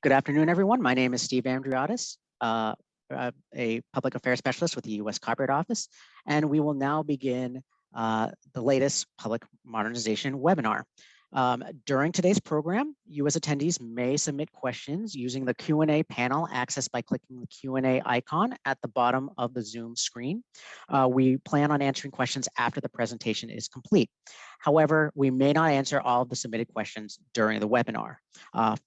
Good afternoon, everyone. My name is Steve Andriotis, a public affairs specialist with the U.S. Copyright Office, and we will now begin the latest public modernization webinar. During today's program, you as attendees may submit questions using the Q&A panel accessed by clicking the Q&A icon at the bottom of the Zoom screen. We plan on answering questions after the presentation is complete. However, we may not answer all of the submitted questions during the webinar.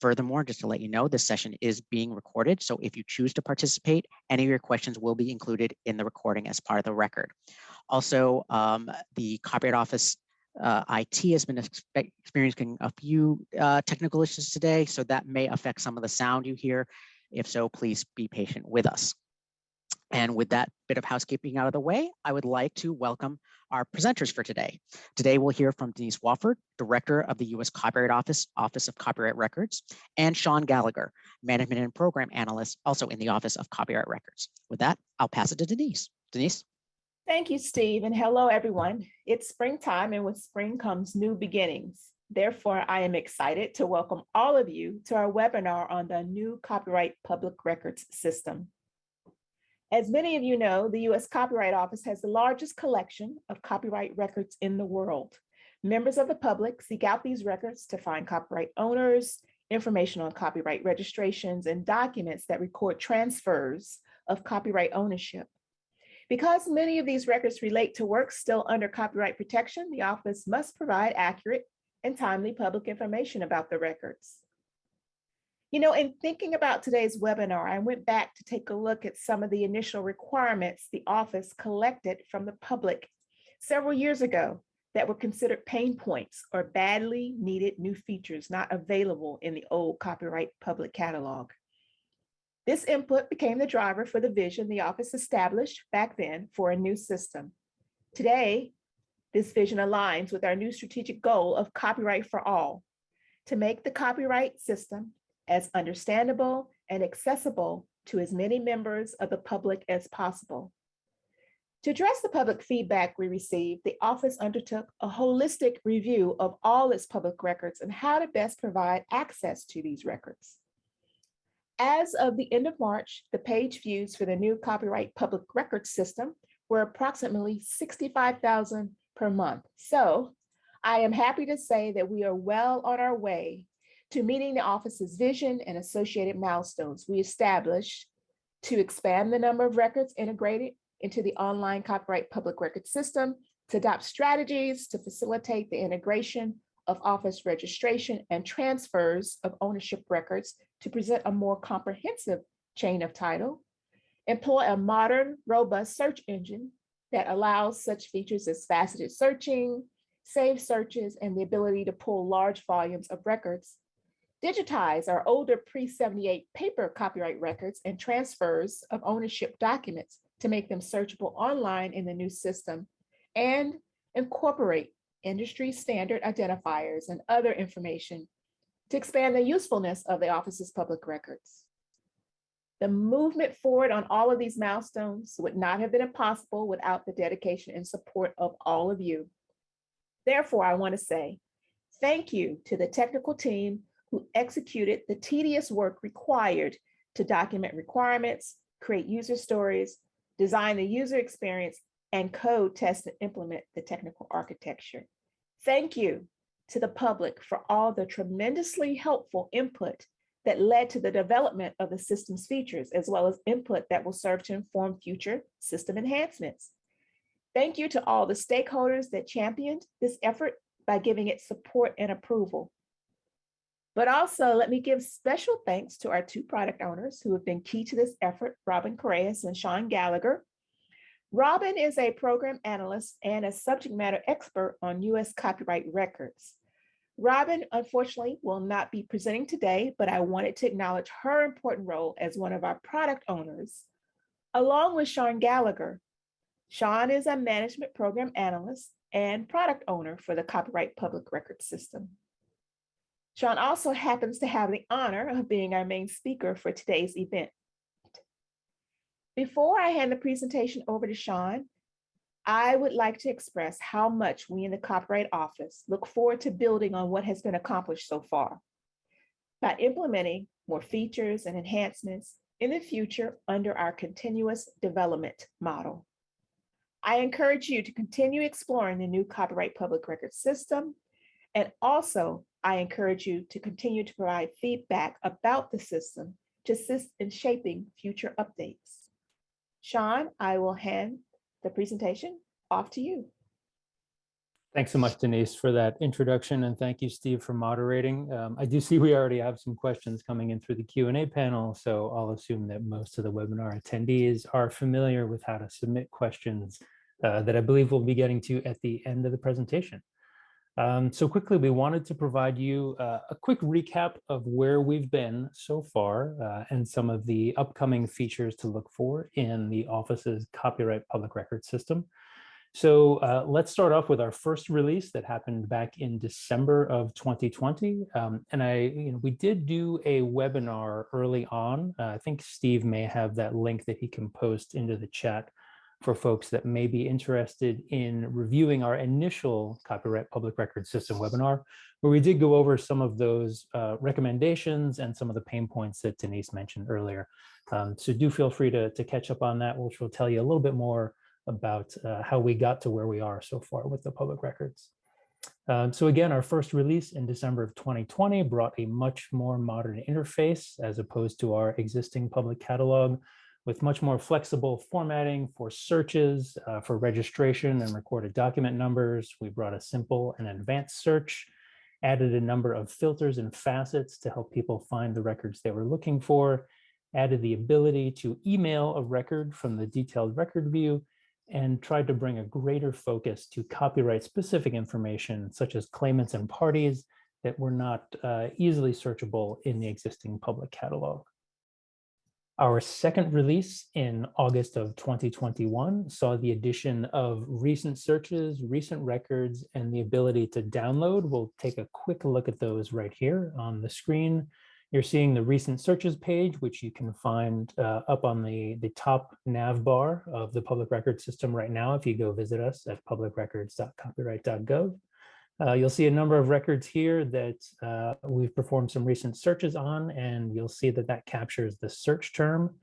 Furthermore, just to let you know, this session is being recorded, so if you choose to participate, any of your questions will be included in the recording as part of the record. Also, the Copyright Office IT has been experiencing a few technical issues today, so that may affect some of the sound you hear. If so, please be patient with us. And with that bit of housekeeping out of the way, I would like to welcome our presenters for today. Today, we'll hear from Denise Wofford, Director of the U.S. Copyright Office, Office of Copyright Records, and Sean Gallagher, Management and Program Analyst, also in the Office of Copyright Records. With that, I'll pass it to Denise. Denise? Thank you, Steve, and hello, everyone. It's springtime, and with spring comes new beginnings. Therefore, I am excited to welcome all of you to our webinar on the new Copyright Public Records System. As many of you know, the U.S. Copyright Office has the largest collection of copyright records in the world. Members of the public seek out these records to find copyright owners, information on copyright registrations, and documents that record transfers of copyright ownership. Because many of these records relate to works still under copyright protection, the office must provide accurate and timely public information about the records. You know, in thinking about today's webinar, I went back to take a look at some of the initial requirements the office collected from the public several years ago that were considered pain points or badly needed new features not available in the old copyright public catalog. This input became the driver for the vision the office established back then for a new system. Today, this vision aligns with our new strategic goal of copyright for all, to make the copyright system as understandable and accessible to as many members of the public as possible. To address the public feedback we received, the office undertook a holistic review of all its public records and how to best provide access to these records. As of the end of March, the page views for the new copyright public records system were approximately 65,000 per month. So I am happy to say that we are well on our way to meeting the office's vision and associated milestones we established to expand the number of records integrated into the online copyright public record system, to adopt strategies to facilitate the integration of office registration and transfers of ownership records to present a more comprehensive chain of title, employ a modern, robust search engine that allows such features as faceted searching, saved searches, and the ability to pull large volumes of records, digitize our older pre-78 paper copyright records and transfers of ownership documents to make them searchable online in the new system, and incorporate industry standard identifiers and other information to expand the usefulness of the office's public records. The movement forward on all of these milestones would not have been possible without the dedication and support of all of you. Therefore, I want to say thank you to the technical team who executed the tedious work required to document requirements, create user stories, design the user experience, and code, test, and implement the technical architecture. Thank you to the public for all the tremendously helpful input that led to the development of the system's features, as well as input that will serve to inform future system enhancements. Thank you to all the stakeholders that championed this effort by giving it support and approval. But also, let me give special thanks to our two product owners who have been key to this effort, Robin Correas and Sean Gallagher. Robin is a program analyst and a subject matter expert on U.S. copyright records. Robin, unfortunately, will not be presenting today, but I wanted to acknowledge her important role as one of our product owners, along with Sean Gallagher. Sean is a management program analyst and product owner for the Copyright Public Record System. Sean also happens to have the honor of being our main speaker for today's event. Before I hand the presentation over to Sean, I would like to express how much we in the Copyright Office look forward to building on what has been accomplished so far. by implementing more features and enhancements in the future under our continuous development model. I encourage you to continue exploring the new copyright public record system. And also, I encourage you to continue to provide feedback about the system to assist in shaping future updates. Sean, I will hand the presentation off to you. Thanks so much, Denise, for that introduction, and thank you, Steve, for moderating. I do see we already have some questions coming in through the Q&A panel, so I'll assume that most of the webinar attendees are familiar with how to submit questions that I believe we'll be getting to at the end of the presentation. So quickly, we wanted to provide you a quick recap of where we've been so far and some of the upcoming features to look for in the office's copyright public record system. So let's start off with our first release that happened back in December of 2020. And we did do a webinar early on. I think Steve may have that link that he can post into the chat for folks that may be interested in reviewing our initial copyright public record system webinar, where we did go over some of those recommendations and some of the pain points that Denise mentioned earlier. So do feel free to catch up on that, which will tell you a little bit more about how we got to where we are so far with the public records. So again, our first release in December of 2020 brought a much more modern interface as opposed to our existing public catalog, with much more flexible formatting for searches, for registration and recorded document numbers. We brought a simple and advanced search, added a number of filters and facets to help people find the records they were looking for, added the ability to email a record from the detailed record view, and tried to bring a greater focus to copyright specific information such as claimants and parties that were not easily searchable in the existing public catalog. Our second release in August of 2021 saw the addition of recent searches, recent records, and the ability to download. We'll take a quick look at those right here on the screen. You're seeing the recent searches page, which you can find up on the top nav bar of the public record system right now if you go visit us at publicrecords.copyright.gov. You'll see a number of records here that we've performed some recent searches on, and you'll see that that captures the search term,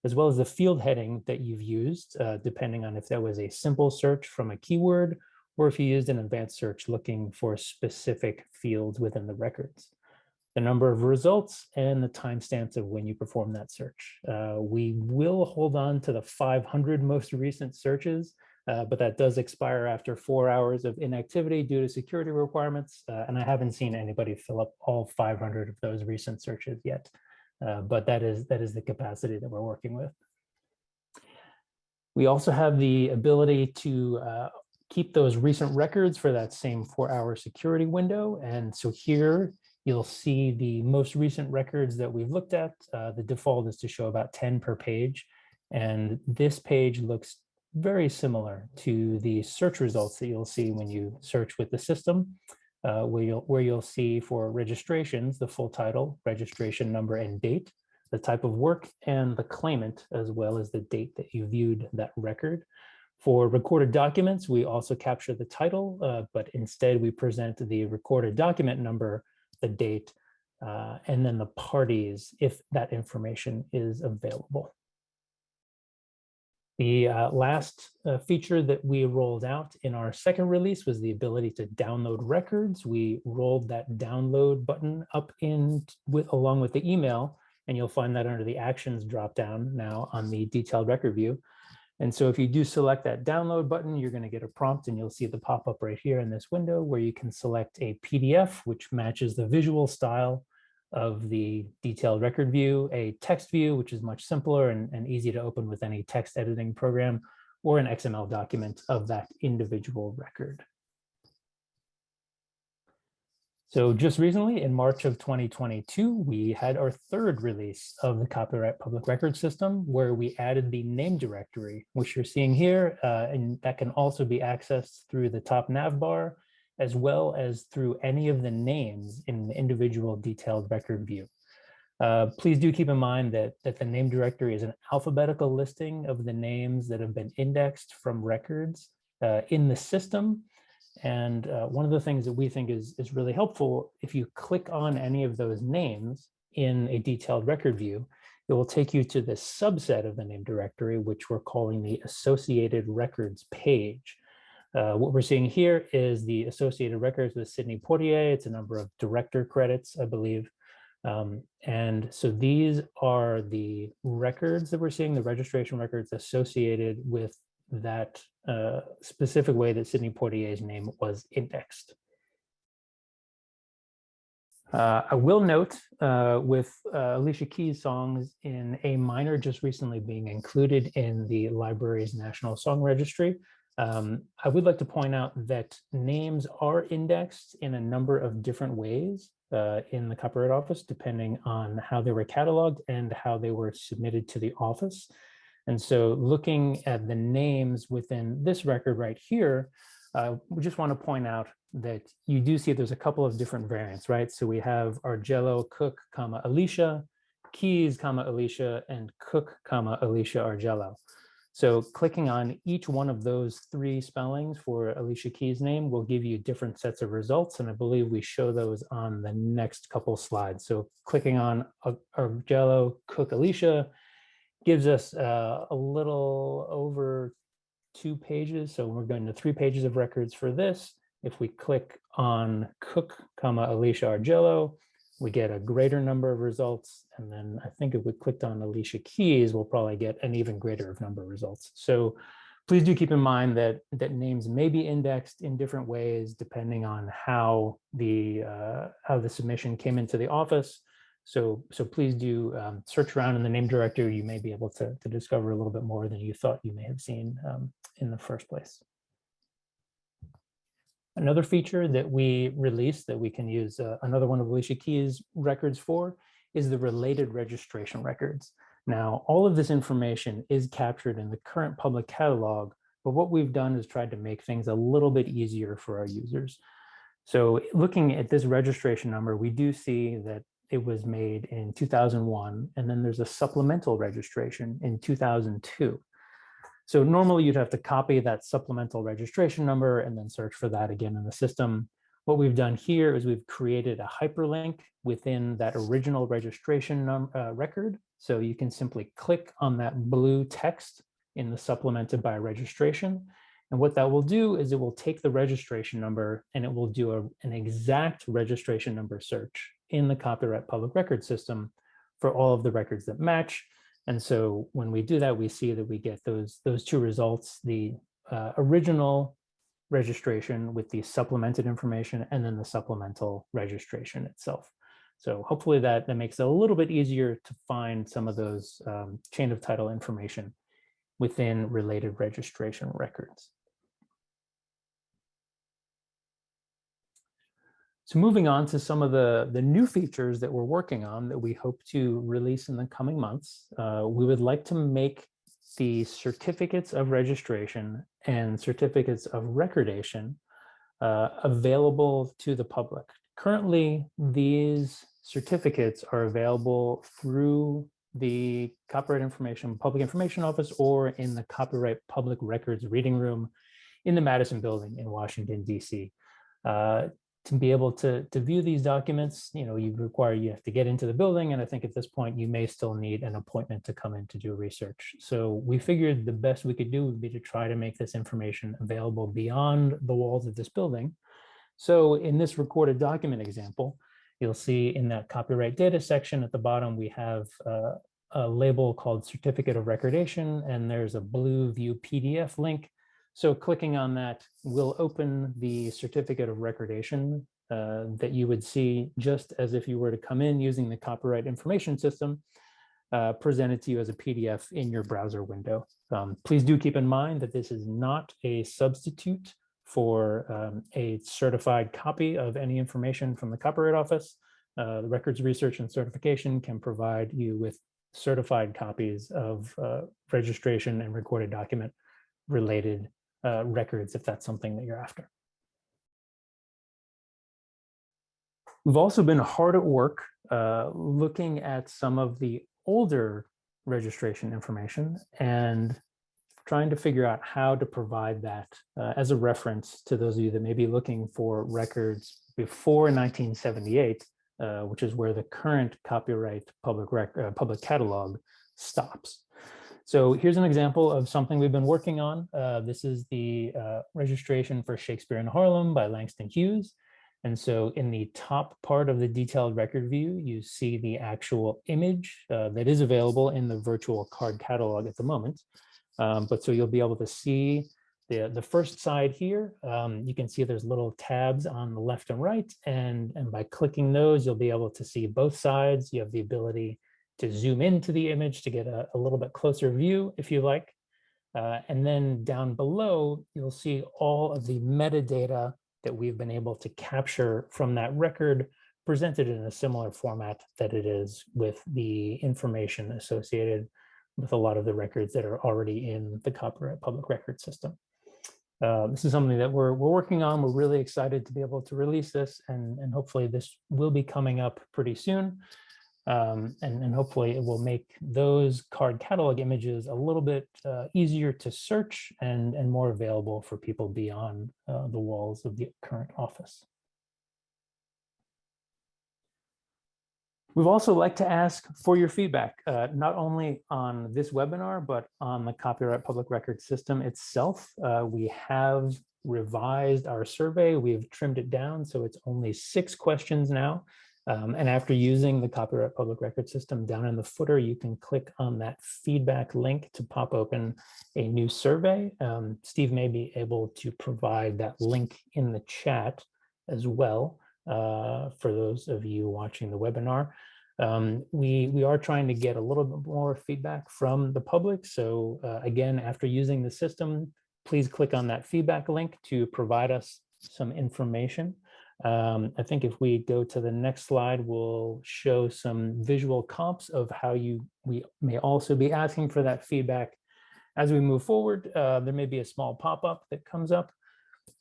as well as the field heading that you've used, depending on if that was a simple search from a keyword, or if you used an advanced search looking for specific fields within the records. The number of results and the timestamps of when you perform that search. We will hold on to the 500 most recent searches, but that does expire after 4 hours of inactivity due to security requirements. And I haven't seen anybody fill up all 500 of those recent searches yet, but that is the capacity that we're working with. We also have the ability to keep those recent records for that same 4-hour security window. And so here you'll see the most recent records that we've looked at. The default is to show about 10 per page. And this page looks very similar to the search results that you'll see when you search with the system, where you'll see for registrations, the full title, registration number and date, the type of work, and the claimant, as well as the date that you viewed that record. For recorded documents, we also capture the title, but instead we present the recorded document number, the date, and then the parties if that information is available. The last feature that we rolled out in our second release was the ability to download records. We rolled that download button up along with the email, and you'll find that under the actions dropdown now on the detailed record view. And so if you do select that download button, you're going to get a prompt, and you'll see the pop-up right here in this window where you can select a PDF, which matches the visual style of the detailed record view, a text view, which is much simpler and easy to open with any text editing program, or an XML document of that individual record. So just recently, in March of 2022, we had our third release of the copyright public record system, where we added the name directory, which you're seeing here, and that can also be accessed through the top nav bar, as well as through any of the names in the individual detailed record view. Please do keep in mind that the name directory is an alphabetical listing of the names that have been indexed from records in the system. And one of the things that we think is really helpful, if you click on any of those names in a detailed record view, it will take you to this subset of the name directory, which we're calling the associated records page. What we're seeing here is the associated records with Sidney Poitier. It's a number of director credits, I believe. And so these are the records that we're seeing, the registration records associated with that specific way that Sidney Poitier's name was indexed. I will note with Alicia Keys' songs in A minor just recently being included in the library's National Song Registry, I would like to point out that names are indexed in a number of different ways in the Copyright Office, depending on how they were cataloged and how they were submitted to the office. And so looking at the names within this record right here, we just want to point out that you do see there's a couple of different variants, right? So we have Argello, Cook, Alicia, Keys, Alicia, and Cook, Alicia Argello. So clicking on each one of those three spellings for Alicia Keys' name will give you different sets of results. And I believe we show those on the next couple slides. So clicking on Argello, Cook, Alicia gives us a little over 2 pages. So we're going to 3 pages of records for this. If we click on Cook, Alicia Argello, we get a greater number of results. And then I think if we clicked on Alicia Keys, we'll probably get an even greater number of results. So please do keep in mind that names may be indexed in different ways depending on how the submission came into the office. So please do search around in the name directory. You may be able to discover a little bit more than you thought you may have seen in the first place. Another feature that we released that we can use another one of Alicia Keys' records for is the related registration records. Now, all of this information is captured in the current public catalog, but what we've done is tried to make things a little bit easier for our users. So looking at this registration number, we do see that it was made in 2001, and then there's a supplemental registration in 2002. So normally you'd have to copy that supplemental registration number and then search for that again in the system. What we've done here is we've created a hyperlink within that original registration record. So you can simply click on that blue text in the supplemented by registration. And what that will do is it will take the registration number and it will do an exact registration number search in the Copyright Public Record System for all of the records that match. And so when we do that, we see that we get those 2 results, the original registration with the supplemented information and then the supplemental registration itself. So hopefully that makes it a little bit easier to find some of those chain of title information within related registration records. So moving on to some of the new features that we're working on that we hope to release in the coming months, we would like to make the certificates of registration and certificates of recordation available to the public. Currently, these certificates are available through the Copyright Public Information Office or in the Copyright Public Records Reading Room in the Madison Building in Washington, D.C. To be able to view these documents, you have to get into the building. And I think at this point, you may still need an appointment to come in to do research. So we figured the best we could do would be to try to make this information available beyond the walls of this building. So in this recorded document example, you'll see in that copyright data section at the bottom, we have a label called Certificate of Recordation, and there's a blue View PDF link. So clicking on that will open the certificate of recordation that you would see just as if you were to come in using the Copyright Information System, presented to you as a PDF in your browser window. Please do keep in mind that this is not a substitute for a certified copy of any information from the Copyright Office. The Records Research and Certification can provide you with certified copies of registration and recorded document related records if that's something that you're after. We've also been hard at work looking at some of the older registration information and trying to figure out how to provide that as a reference to those of you that may be looking for records before 1978, which is where the current copyright public catalog stops. So here's an example of something we've been working on. This is the registration for Shakespeare in Harlem by Langston Hughes. And so in the top part of the detailed record view, you see the actual image that is available in the virtual card catalog at the moment. But so you'll be able to see the first side here. You can see there's little tabs on the left and right. And by clicking those, you'll be able to see both sides. You have the ability to zoom into the image to get a little bit closer view if you like. And then down below, you'll see all of the metadata that we've been able to capture from that record, presented in a similar format that it is with the information associated with a lot of the records that are already in the copyright public record system. This is something that we're working on. We're really excited to be able to release this, and hopefully this will be coming up pretty soon. And hopefully it will make those card catalog images a little bit easier to search and more available for people beyond the walls of the current office. We'd also like to ask for your feedback, not only on this webinar, but on the copyright public record system itself. We have revised our survey. We've trimmed it down, so it's only 6 questions now. And after using the copyright public record system, down in the footer, you can click on that feedback link to pop open a new survey. Steve may be able to provide that link in the chat as well for those of you watching the webinar. We are trying to get a little bit more feedback from the public. So again, after using the system, please click on that feedback link to provide us some information. I think if we go to the next slide, we'll show some visual comps of how we may also be asking for that feedback. As we move forward, there may be a small pop-up that comes up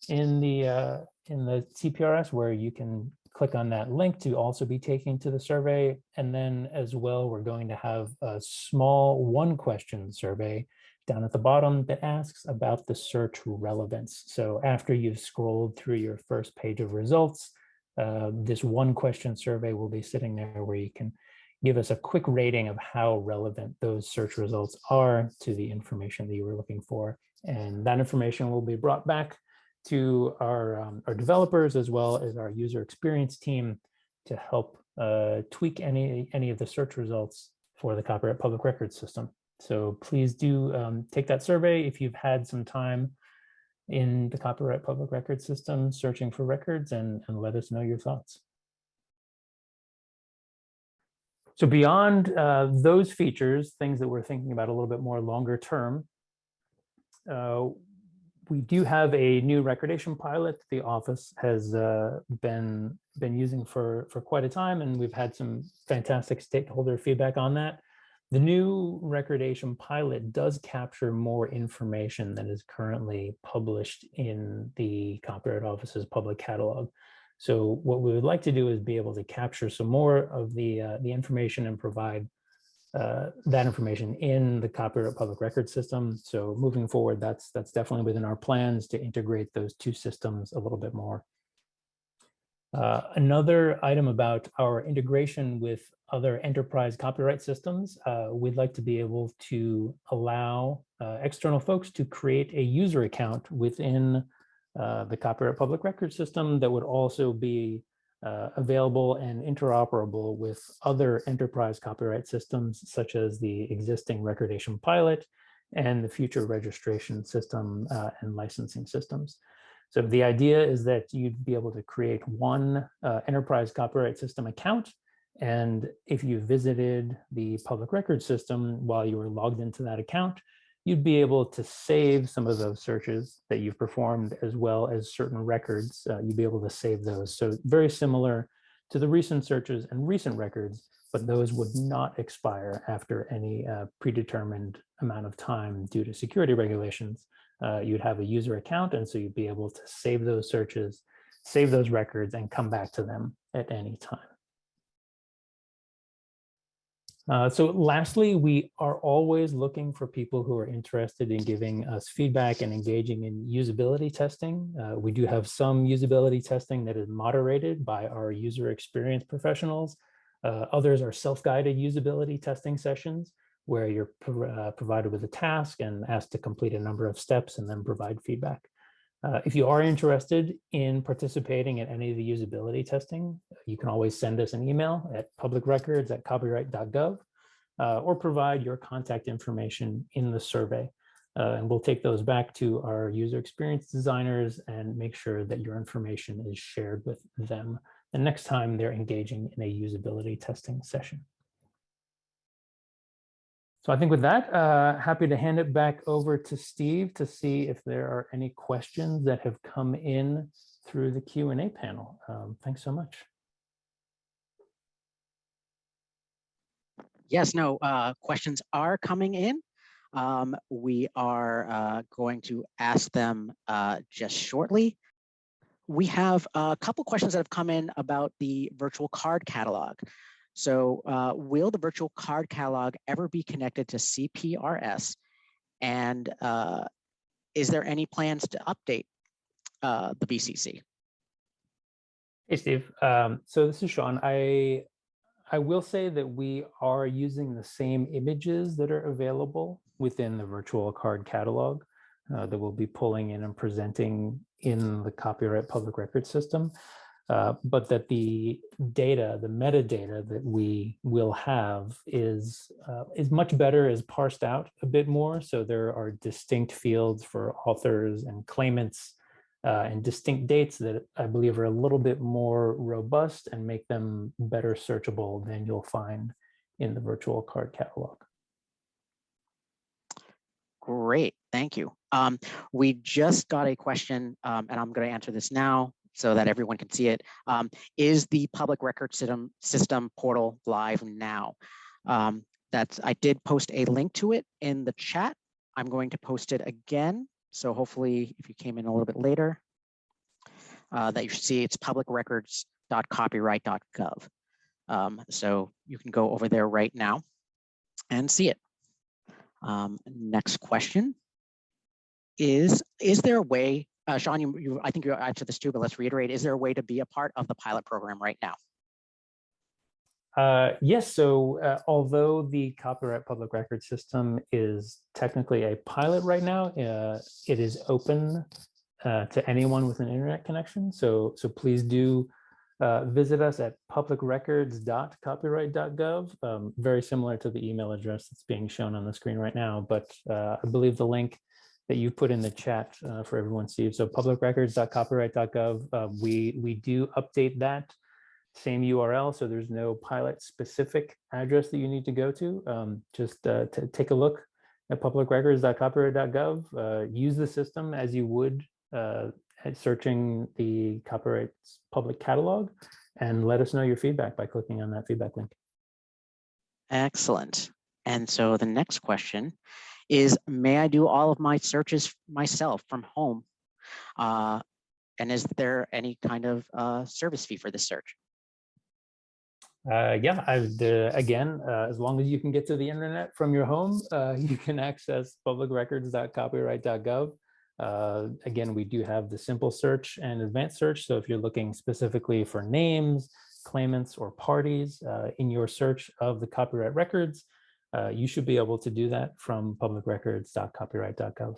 in the CPRS where you can click on that link to also be taken to the survey. And then as well, we're going to have a small 1-question survey down at the bottom that asks about the search relevance. So after you've scrolled through your first page of results, this 1-question survey will be sitting there where you can give us a quick rating of how relevant those search results are to the information that you were looking for. And that information will be brought back to our developers as well as our user experience team to help tweak any of the search results for the copyright public record system. So please do take that survey if you've had some time in the copyright public record system searching for records, and let us know your thoughts. So beyond those features, things that we're thinking about a little bit more longer term, we do have a new recordation pilot the office has been using for quite a time, and we've had some fantastic stakeholder feedback on that. The new recordation pilot does capture more information than is currently published in the Copyright Office's public catalog. So what we would like to do is be able to capture some more of the information and provide that information in the copyright public record system. So moving forward, that's definitely within our plans to integrate those 2 systems a little bit more. Another item about our integration with other enterprise copyright systems, we'd like to be able to allow external folks to create a user account within the copyright public record system that would also be available and interoperable with other enterprise copyright systems, such as the existing recordation pilot and the future registration system and licensing systems. So the idea is that you'd be able to create one enterprise copyright system account. And if you visited the public record system while you were logged into that account, you'd be able to save some of those searches that you've performed, as well as certain records. You'd be able to save those. So very similar to the recent searches and recent records, but those would not expire after any predetermined amount of time due to security regulations. You'd have a user account, and so you'd be able to save those searches, save those records, and come back to them at any time. So lastly, we are always looking for people who are interested in giving us feedback and engaging in usability testing. We do have some usability testing that is moderated by our user experience professionals. Others are self-guided usability testing sessions where you're provided with a task and asked to complete a number of steps and then provide feedback. If you are interested in participating in any of the usability testing, you can always send us an email at publicrecords@copyright.gov or provide your contact information in the survey. And we'll take those back to our user experience designers and make sure that your information is shared with them the next time they're engaging in a usability testing session. So I think with that, happy to hand it back over to Steve to see if there are any questions that have come in through the Q&A panel. Thanks so much. Yes, no, questions are coming in. We are going to ask them just shortly. We have a couple questions that have come in about the virtual card catalog. So will the virtual card catalog ever be connected to CPRS? And is there any plans to update the VCC? Hey, Steve. So this is Sean. I will say that we are using the same images that are available within the virtual card catalog that we'll be pulling in and presenting in the copyright public record system. But that the data, the metadata that we will have is much better, is parsed out a bit more. So there are distinct fields for authors and claimants and distinct dates that I believe are a little bit more robust and make them better searchable than you'll find in the virtual card catalog. Great, thank you. We just got a question, and I'm going to answer this now so that everyone can see it. Is the public record system portal live now? I did post a link to it in the chat. I'm going to post it again. So hopefully if you came in a little bit later, that you should see it's publicrecords.copyright.gov. So you can go over there right now and see it. Next question is there a way, Sean, I think you answered this too, but let's reiterate, is there a way to be a part of the pilot program right now? Yes, so although the copyright public record system is technically a pilot right now, it is open to anyone with an internet connection. So please do visit us at publicrecords.copyright.gov, very similar to the email address that's being shown on the screen right now. But I believe the link that you put in the chat for everyone, Steve, so publicrecords.copyright.gov, we do update that same URL, so there's no pilot specific address that you need to go to. Just to take a look at publicrecords.copyright.gov, use the system as you would at searching the copyright's public catalog, and let us know your feedback by clicking on that feedback link. Excellent. And so the next question is, may I do all of my searches myself from home? And is there any kind of service fee for this search? Yeah, again, as long as you can get to the internet from your home, you can access publicrecords.copyright.gov. Again, we do have the simple search and advanced search. So if you're looking specifically for names, claimants, or parties in your search of the copyright records, you should be able to do that from publicrecords.copyright.gov.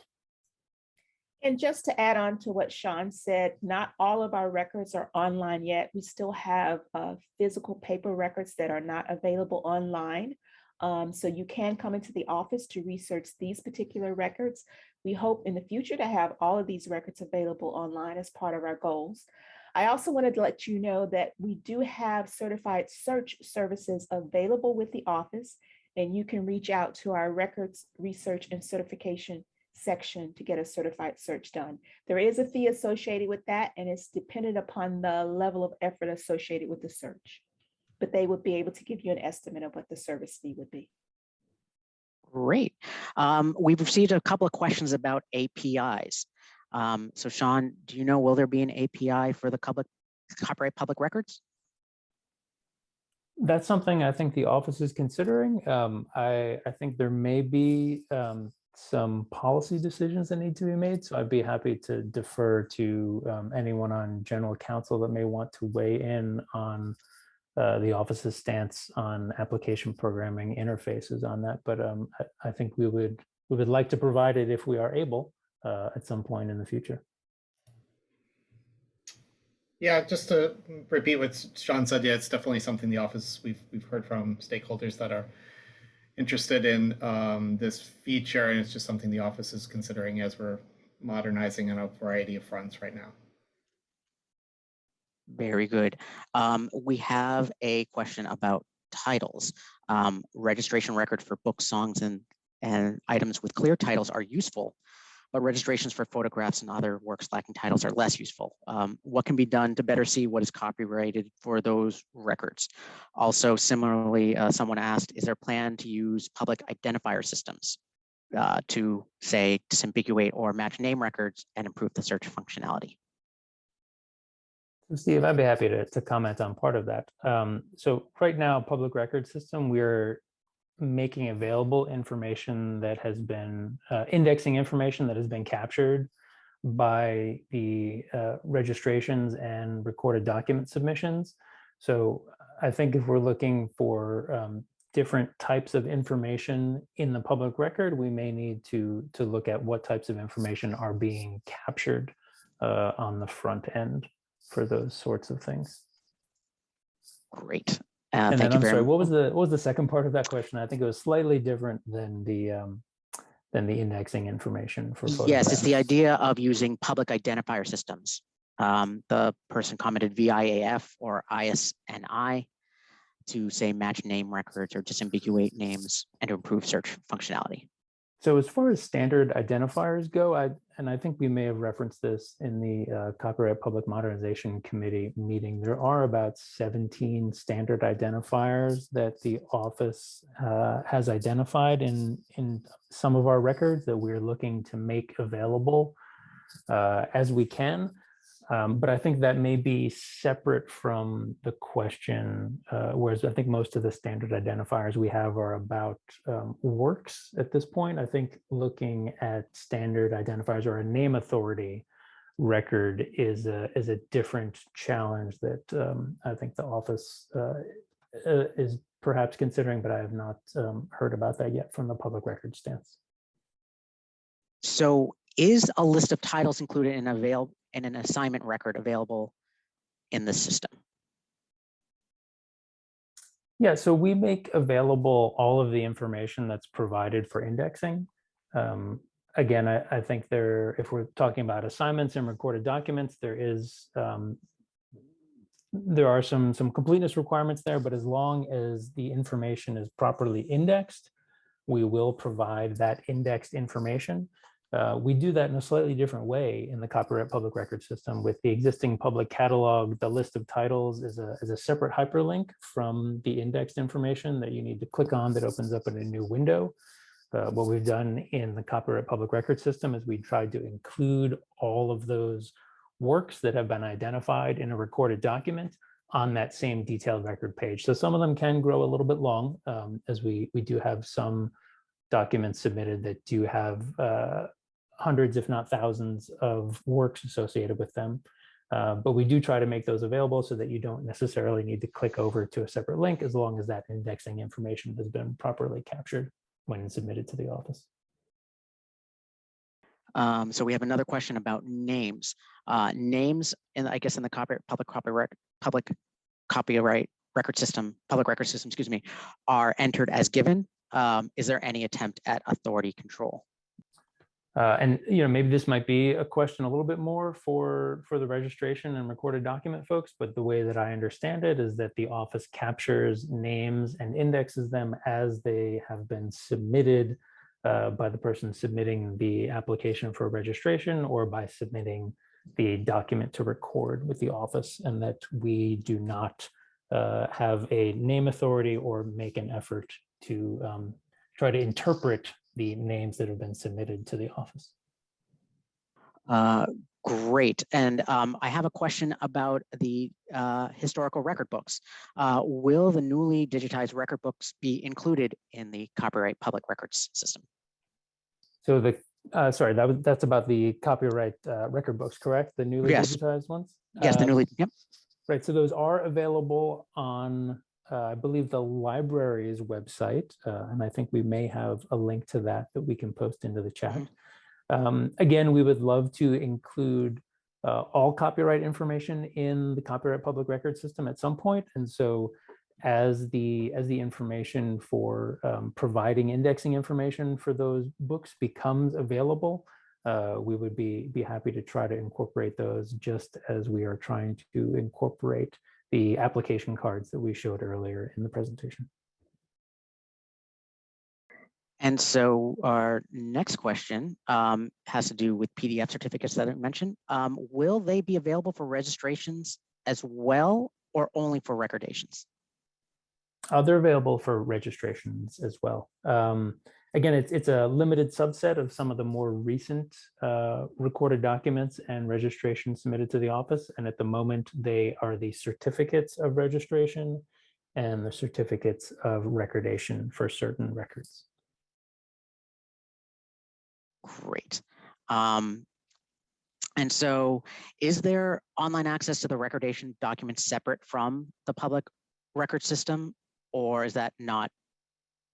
And just to add on to what Sean said, not all of our records are online yet. We still have physical paper records that are not available online. So you can come into the office to research these particular records. We hope in the future to have all of these records available online as part of our goals. I also wanted to let you know that we do have certified search services available with the office, and you can reach out to our records research and certification section to get a certified search done. There is a fee associated with that, and it's dependent upon the level of effort associated with the search. But they would be able to give you an estimate of what the service fee would be. Great. We've received a couple of questions about APIs. So Sean, do you know, will there be an API for the copyright public records? That's something I think the office is considering. I think there may be some policy decisions that need to be made. So I'd be happy to defer to anyone on general counsel that may want to weigh in on the office's stance on application programming interfaces on that. But I think we would like to provide it if we are able at some point in the future. Yeah, just to repeat what Sean said, yeah, it's definitely something the office we've heard from stakeholders that are interested in this feature, and it's just something the office is considering as we're modernizing on a variety of fronts right now. Very good. We have a question about titles. Registration records for books, songs, and items with clear titles are useful, but registrations for photographs and other works lacking titles are less useful. What can be done to better see what is copyrighted for those records? Also, similarly, someone asked, is there a plan to use public identifier systems to, say, disambiguate or match name records and improve the search functionality? Steve, I'd be happy to comment on part of that. So right now, public record system, we're making available information that has been indexing information that has been captured by the registrations and recorded document submissions. So I think if we're looking for different types of information in the public record, we may need to look at what types of information are being captured on the front end for those sorts of things. Great. And Thank then you I'm very sorry, much. what was the second part of that question? I think it was slightly different than the indexing information for photographs. Yes, it's the idea of using public identifier systems. The person commented VIAF or ISNI to, say, match name records or disambiguate names and to improve search functionality. So as far as standard identifiers go, I think we may have referenced this in the Copyright Public Modernization Committee meeting. There are about 17 standard identifiers that the office has identified in some of our records that we're looking to make available as we can. But I think that may be separate from the question, whereas I think most of the standard identifiers we have are about works at this point. I think looking at standard identifiers or a name authority record is a different challenge that I think the office is perhaps considering, but I have not heard about that yet from the public record stance. So is a list of titles included in an assignment record available in the system? Yeah, so we make available all of the information that's provided for indexing. Again, I think if we're talking about assignments and recorded documents, there are some completeness requirements there, but as long as the information is properly indexed, we will provide that indexed information. We do that in a slightly different way in the Copyright Public Record System. With the existing public catalog, the list of titles is a separate hyperlink from the indexed information that you need to click on that opens up in a new window. What we've done in the Copyright Public Record System is we tried to include all of those works that have been identified in a recorded document on that same detailed record page. So some of them can grow a little bit long, as we do have some documents submitted that do have hundreds, if not thousands, of works associated with them. But we do try to make those available so that you don't necessarily need to click over to a separate link, as long as that indexing information has been properly captured when submitted to the office. So we have another question about names. Names, I guess in the public copyright record system, excuse me, are entered as given. Is there any attempt at authority control? And maybe this might be a question a little bit more for the registration and recorded document folks, but the way that I understand it is that the office captures names and indexes them as they have been submitted by the person submitting the application for registration or by submitting the document to record with the office, and that we do not have a name authority or make an effort to try to interpret the names that have been submitted to the office. Great. And I have a question about the historical record books. Will the newly digitized record books be included in the copyright public records system? So sorry, that's about the copyright record books, correct? The newly Yes. digitized ones? Yes, the newly, yep. Right, so those are available on, I believe, the library's website, and I think we may have a link to that we can post into the chat. Again, we would love to include all copyright information in the copyright public record system at some point, and so as the information for providing indexing information for those books becomes available, we would be happy to try to incorporate those, just as we are trying to incorporate the application cards that we showed earlier in the presentation. And so our next question has to do with PDF certificates that I mentioned. Will they be available for registrations as well, or only for recordations? They're available for registrations as well. Again, it's a limited subset of some of the more recent recorded documents and registrations submitted to the office. And at the moment, they are the certificates of registration and the certificates of recordation for certain records. Great. And so is there online access to the recordation documents separate from the public record system, or is that not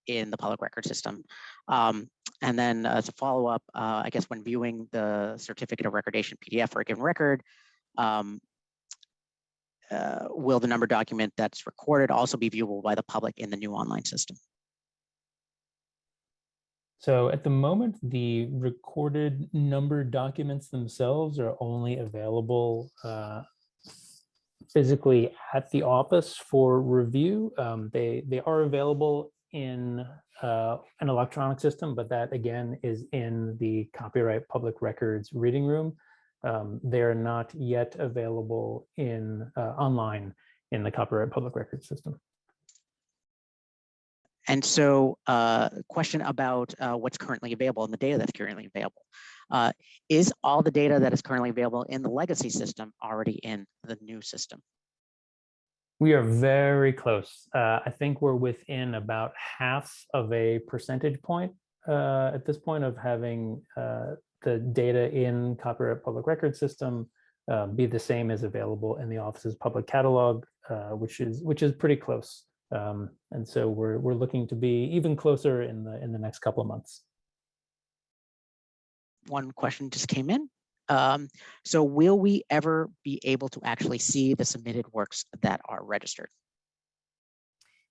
in the public record system? And then as a follow-up, I guess when viewing the certificate of recordation PDF for a given record, will the number document that's recorded also be viewable by the public in the new online system? So at the moment, the recorded number documents themselves are only available physically at the office for review. They are available in an electronic system, but that again is in the copyright public records reading room. They're not yet available in online in the copyright public records system. And so question about what's currently available and the data that's currently available. Is all the data that is currently available in the legacy system already in the new system? We are very close. I think we're within about half of a percentage point at this point of having the data in copyright public record system be the same as available in the office's public catalog, which is pretty close. And so we're looking to be even closer in the next couple of months. One question just came in. So will we ever be able to actually see the submitted works that are registered?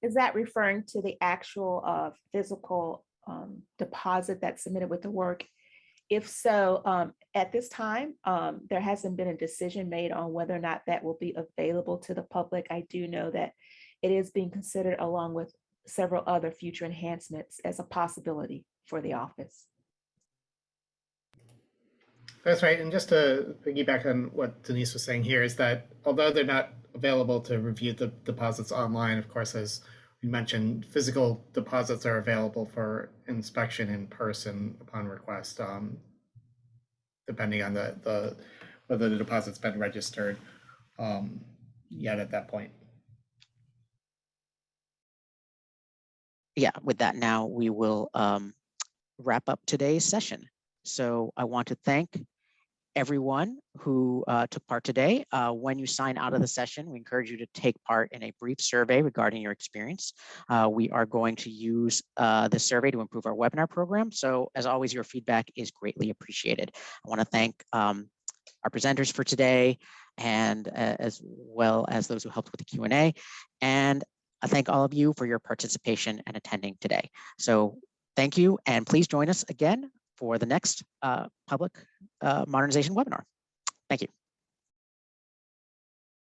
Is that referring to the actual physical deposit that's submitted with the work? If so, at this time, there hasn't been a decision made on whether or not that will be available to the public. I do know that it is being considered along with several other future enhancements as a possibility for the office. That's right. And just to piggyback on what Denise was saying here is that although they're not available to review the deposits online, of course, as we mentioned, physical deposits are available for inspection in person upon request, depending on whether the deposit's been registered yet at that point. Yeah, with that now we will wrap up today's session. So I want to thank everyone who took part today. When you sign out of the session, we encourage you to take part in a brief survey regarding your experience. We are going to use this survey to improve our webinar program. So as always, your feedback is greatly appreciated. I want to thank our presenters for today, and as well as those who helped with the Q&A. And I thank all of you for your participation and attending today. So thank you, and please join us again for the next public modernization webinar. Thank you.